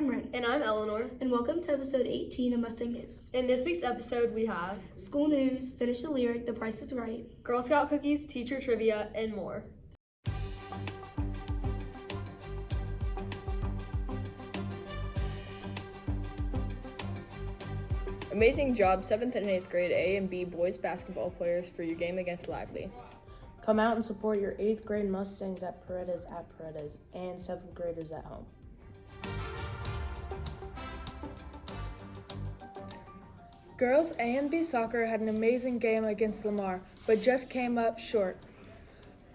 I'm Ren. And I'm Eleanor. And welcome to episode 18 of Mustang News. In this week's episode, we have school news, Finish the Lyric, The Price is Right, Girl Scout cookies, teacher trivia, and more. Amazing job, 7th and 8th grade A and B boys basketball players for your game against Lively. Come out and support your 8th grade Mustangs at Paredes and 7th graders at home. Girls A and B soccer had an amazing game against Lamar, but just came up short.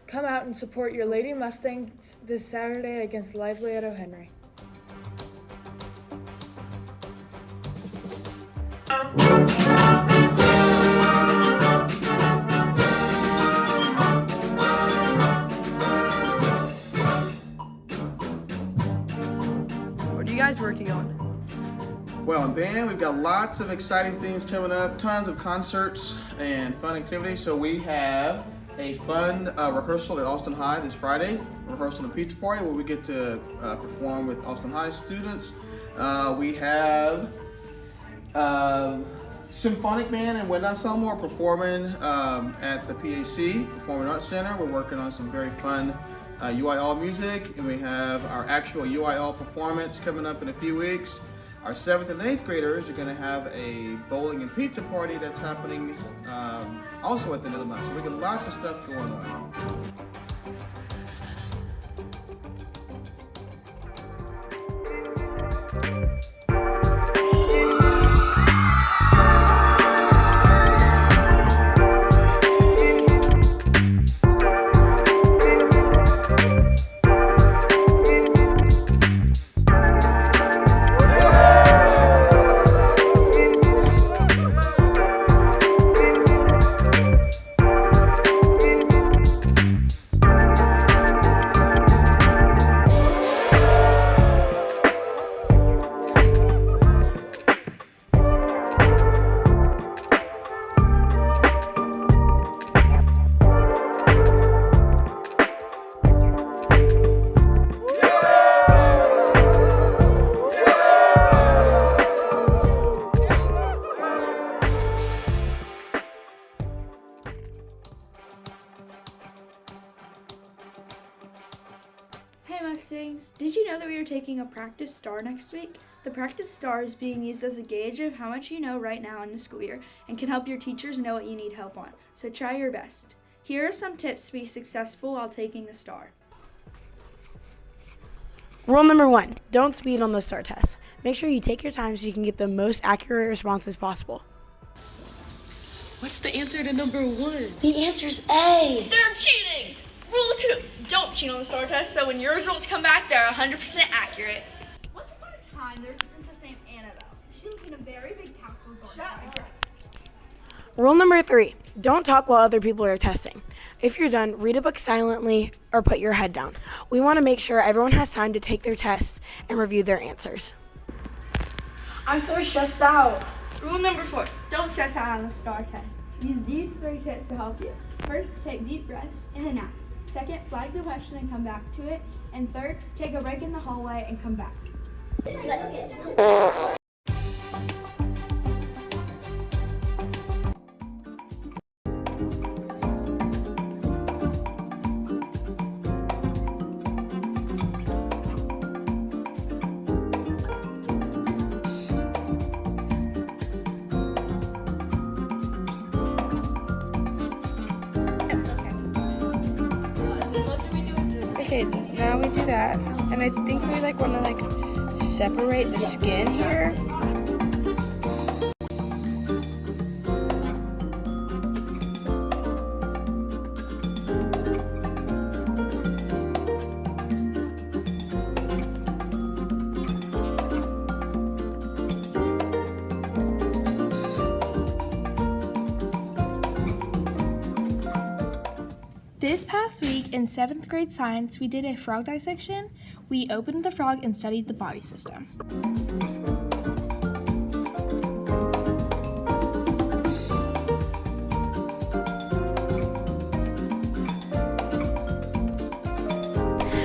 Come out and support your Lady Mustangs this Saturday against Lively at O'Henry. What are you guys working on? Well, in band, we've got lots of exciting things coming up, tons of concerts and fun activities. So we have a fun rehearsal at Austin High this Friday, rehearsal and pizza party where we get to perform with Austin High students. We have Symphonic Band and Wind Ensemble are performing at the PAC, Performing Arts Center. We're working on some very fun UIL music, and we have our actual UIL performance coming up in a few weeks. Our 7th and 8th graders are going to have a bowling and pizza party that's happening also at the end of the month. So we got lots of stuff going on. Hey Mustangs, did you know that we are taking a practice star next week? The practice star is being used as a gauge of how much you know right now in the school year and can help your teachers know what you need help on, so try your best. Here are some tips to be successful while taking the star. Rule number 1, don't speed on the STAR test. Make sure you take your time so you can get the most accurate responses possible. What's the answer to number 1? The answer is A. They're cheating! Rule 2, don't cheat on the STAR test, so when your results come back, they're 100% accurate. Once upon a time, there was a princess named Annabelle. She lived in a very big castle guarded by a dragon. Rule number 3, don't talk while other people are testing. If you're done, read a book silently or put your head down. We want to make sure everyone has time to take their tests and review their answers. I'm so stressed out. Rule number 4, don't stress out on the STAR test. Use these 3 tips to help you. First, take deep breaths in and out. Second, flag the question and come back to it. And third, take a break in the hallway and come back. Okay, now we do that, and I think we want to separate the skin here. This past week in 7th grade science, we did a frog dissection. We opened the frog and studied the body system.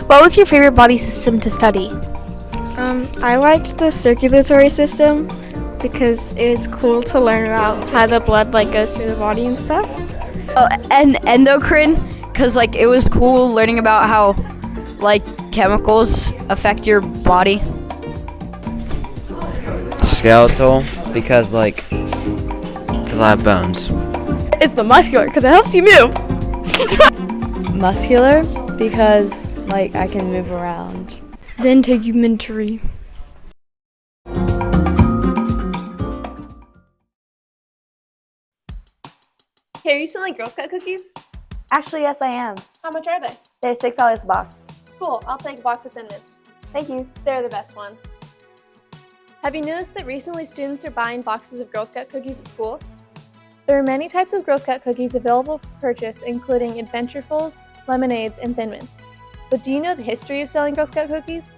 What was your favorite body system to study? I liked the circulatory system because it was cool to learn about how the blood goes through the body and stuff. Oh, and endocrine, because it was cool learning about how chemicals affect your body. Skeletal, because I have bones. It's the muscular because it helps you move. Muscular, because I can move around. Then tegumentary. Hey, are you selling Girl Scout cookies? Actually, yes, I am. How much are they? They're $6 a box. Cool, I'll take a box of Thin Mints. Thank you. They're the best ones. Have you noticed that recently students are buying boxes of Girl Scout cookies at school? There are many types of Girl Scout cookies available for purchase, including Adventurefuls, Lemonades, and Thin Mints. But do you know the history of selling Girl Scout cookies?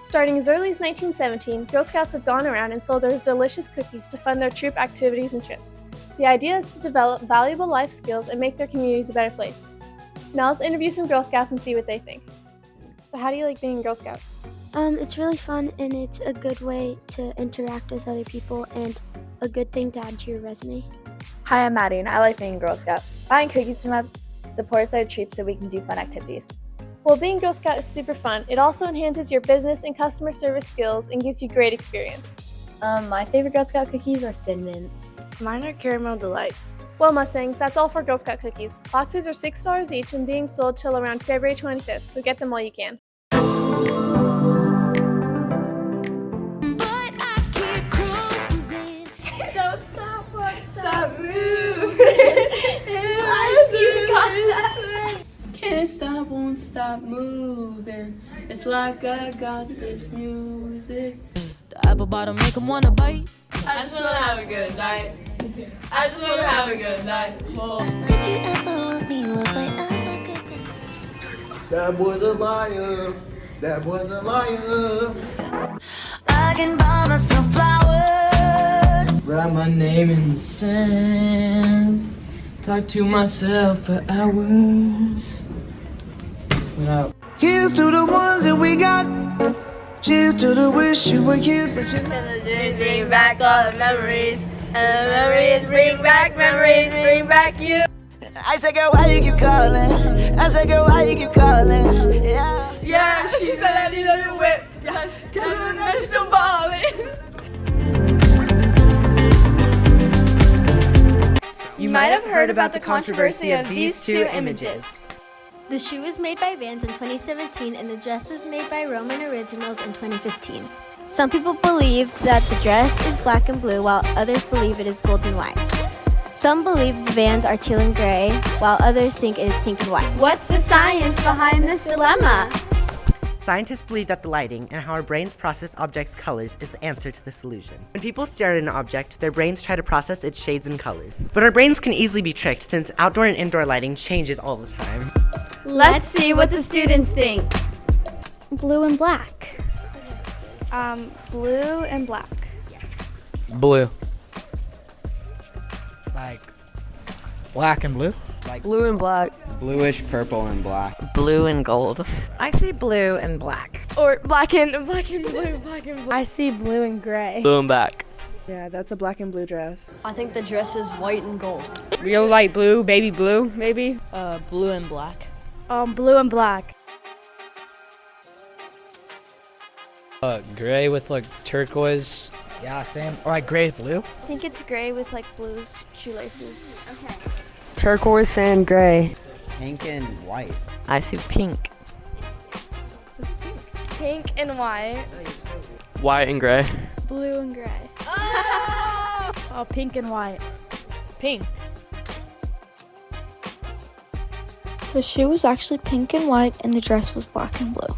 Starting as early as 1917, Girl Scouts have gone around and sold their delicious cookies to fund their troop activities and trips. The idea is to develop valuable life skills and make their communities a better place. Now let's interview some Girl Scouts and see what they think. So how do you like being a Girl Scout? It's really fun, and it's a good way to interact with other people and a good thing to add to your resume. Hi, I'm Maddie, and I like being a Girl Scout. Buying cookies from us supports our troops so we can do fun activities. Well, being Girl Scout is super fun. It also enhances your business and customer service skills and gives you great experience. My favorite Girl Scout cookies are Thin Mints. Mine are Caramel Delights. Well, Mustangs, that's all for Girl Scout cookies. Boxes are $6 each and being sold till around February 25th, so get them while you can. Don't stop, won't stop, move. You got that. Can't stop, won't stop moving. It's like I got this music. The apple bottom make 'em wanna bite. I just wanna have a good night. I just wanna have a good night. Whoa. Did you ever want me? Was I ever good enough? That boy's a liar. That boy's a liar. I can buy myself flowers. Write my name in the sand. Talk to myself for hours. Without. Here's to the ones that we got. Cheers to the wish you were here, but you And the dreams bring back all the memories. And the memories bring back you. I said, girl, why you keep calling? I said, girl, why you keep calling? Yeah. Yeah, she said I need a new whip. Cause I'm ready to ball it. You might have heard about the controversy of these two images. The shoe was made by Vans in 2017 and the dress was made by Roman Originals in 2015. Some people believe that the dress is black and blue, while others believe it is gold and white. Some believe the Vans are teal and gray, while others think it is pink and white. What's the science behind this dilemma? Scientists believe that the lighting and how our brains process objects' colors is the answer to this illusion. When people stare at an object, their brains try to process its shades and colors. But our brains can easily be tricked since outdoor and indoor lighting changes all the time. Let's see what the students think. Blue and black. Blue and black. Blue. Black and blue? Blue and black. Bluish, purple, and black. Blue and gold. I see blue and black. Or black and blue, I see blue and gray. Blue and black. Yeah, that's a black and blue dress. I think the dress is white and gold. Real light blue, baby blue, maybe. Blue and black. Blue and black. Gray with turquoise. Yeah, same. Or gray with blue. I think it's gray with blue shoelaces. Okay. Turquoise and gray. Pink and white. I see pink. Pink and white. White and gray. Blue and gray. Oh, pink and white. Pink. The shoe was actually pink and white, and the dress was black and blue.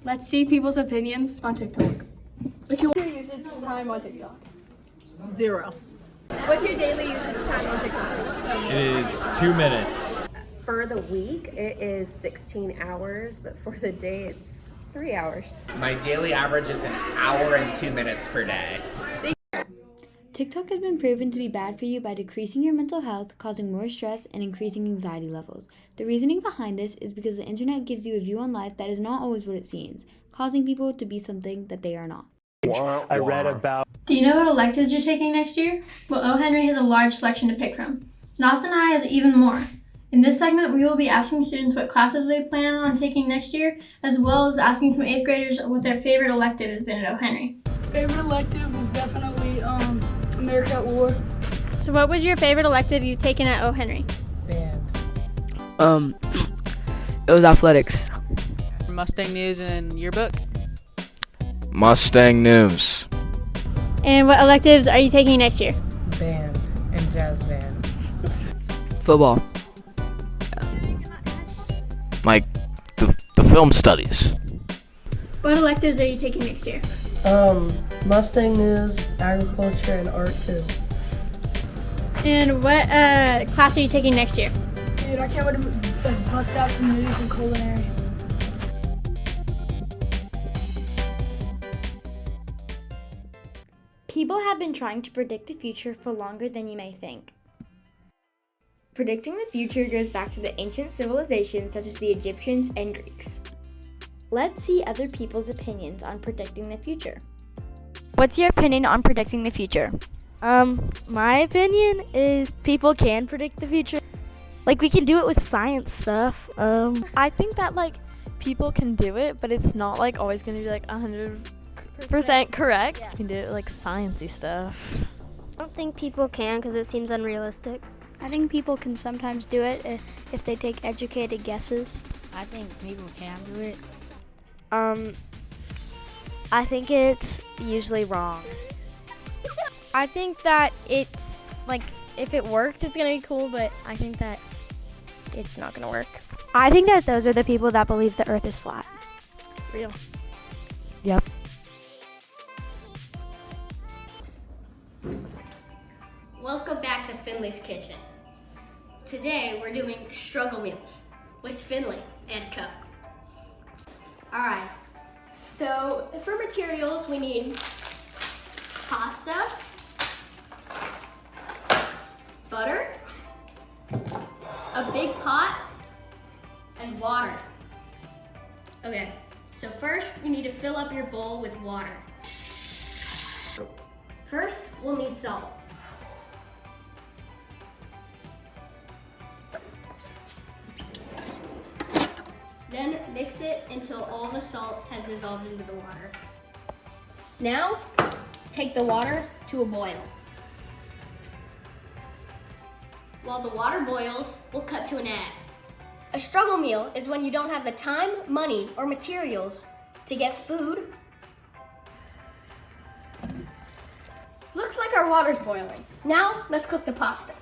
Let's see people's opinions on TikTok. What's your usage time on TikTok? 0. What's your daily usage time on TikTok? It is 2 minutes. For the week, it is 16 hours, but for the day, it's 3 hours. My daily average is 1 hour and 2 minutes per day. TikTok has been proven to be bad for you by decreasing your mental health, causing more stress, and increasing anxiety levels. The reasoning behind this is because the internet gives you a view on life that is not always what it seems, causing people to be something that they are not. I read about. Do you know what electives you're taking next year? Well, O. Henry has a large selection to pick from. And Austin High has even more. In this segment, we will be asking students what classes they plan on taking next year, as well as asking some 8th graders what their favorite elective has been at O. Henry. Favorite elective is definitely America at War. So what was your favorite elective you've taken at O. Henry? It was athletics. Mustang News and Yearbook. Mustang News. And what electives are you taking next year? Band and jazz band. Football. Like the film studies. What electives are you taking next year? Mustang News, agriculture, and art too. And what class are you taking next year? Dude, I can't wait to bust out some news and culinary. People have been trying to predict the future for longer than you may think. Predicting the future goes back to the ancient civilizations such as the Egyptians and Greeks. Let's see other people's opinions on predicting the future. What's your opinion on predicting the future? My opinion is people can predict the future. Like, we can do it with science stuff. I think that, like, people can do it, but it's not, like, always going to be, like, 100% correct. You can do it with, like, sciencey stuff. I don't think people can because it seems unrealistic. I think people can sometimes do it if they take educated guesses. I think people can do it. I think it's usually wrong. I think that it's, like, if it works, it's going to be cool, but I think that it's not going to work. I think that those are the people that believe the earth is flat. Real. Yep. Welcome back to Finley's Kitchen. Today we're doing struggle meals with Finley and Co. Alright, so for materials we need pasta, butter, a big pot, and water. Okay, so first you need to fill up your bowl with water. First, we'll need salt. Then mix it until all the salt has dissolved into the water. Now, take the water to a boil. While the water boils, we'll cut to an ad. A struggle meal is when you don't have the time, money, or materials to get food. Looks like our water's boiling. Now, let's cook the pasta.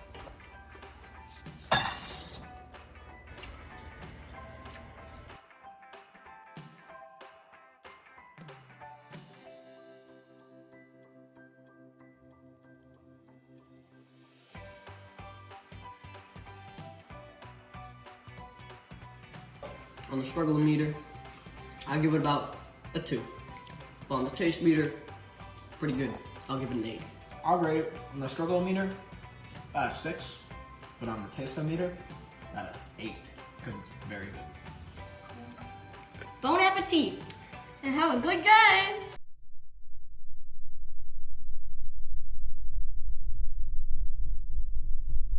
On the struggle meter, I give it about a 2. But on the taste meter, pretty good. I'll give it an 8. I'll rate it on the struggle meter at 6, but on the taste-o-meter, that is 8, because it's very good. Bon appetit, and have a good day!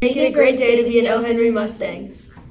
Make it a great day to be an O. Henry Mustang.